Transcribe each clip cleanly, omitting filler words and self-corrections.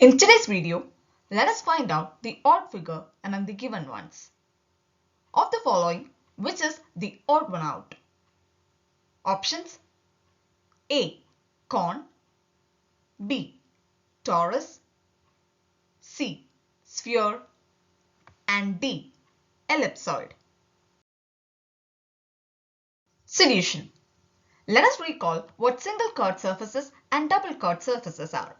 In today's video, let us find out the odd figure among the given ones. Of the following, which is the odd one out? Options: A. Cone, B. Torus, C. Sphere, and D. Ellipsoid. Solution. Let us recall what single curved surfaces and double curved surfaces are.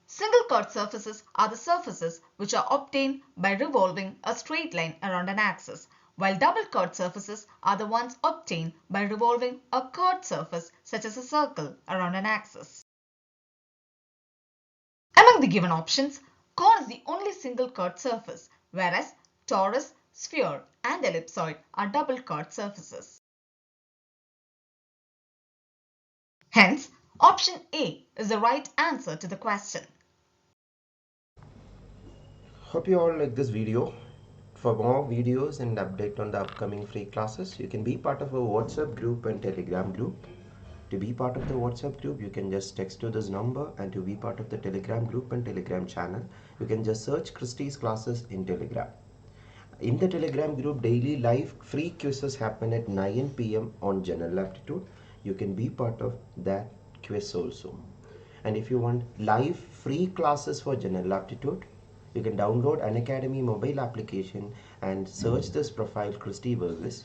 Single curved surfaces are the surfaces which are obtained by revolving a straight line around an axis, while double curved surfaces are the ones obtained by revolving a curved surface such as a circle around an axis. Among the given options, cone is the only single curved surface, whereas torus, sphere and ellipsoid are double curved surfaces. Hence, option A is the right answer to the question. Hope you all like this video. For more videos and update on the upcoming free classes, you can be part of a WhatsApp group and Telegram group. To be part of the WhatsApp group, you can just text to this number, and to be part of the Telegram group and Telegram channel, you can just search Christy's classes in Telegram. In the Telegram group, daily live free quizzes happen at 9 p.m. on General Aptitude. You can be part of that quiz also. And if you want live free classes for General Aptitude, you can download Unacademy mobile application and search this profile Christy Varghese,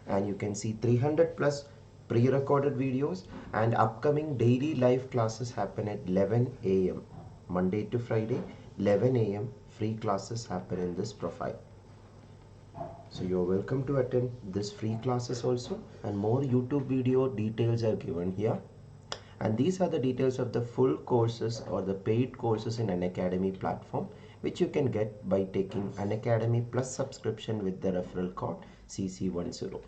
and you can see 300 plus pre-recorded videos, and upcoming daily live classes happen at 11 a.m. Monday to Friday, 11 a.m. free classes happen in this profile. So you're welcome to attend this free classes also, and more YouTube video details are given here. And these are the details of the full courses or the paid courses in Unacademy platform, which you can get by taking Unacademy Plus subscription with the referral code CC10.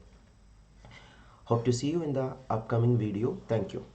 Hope to see you in the upcoming video. Thank you.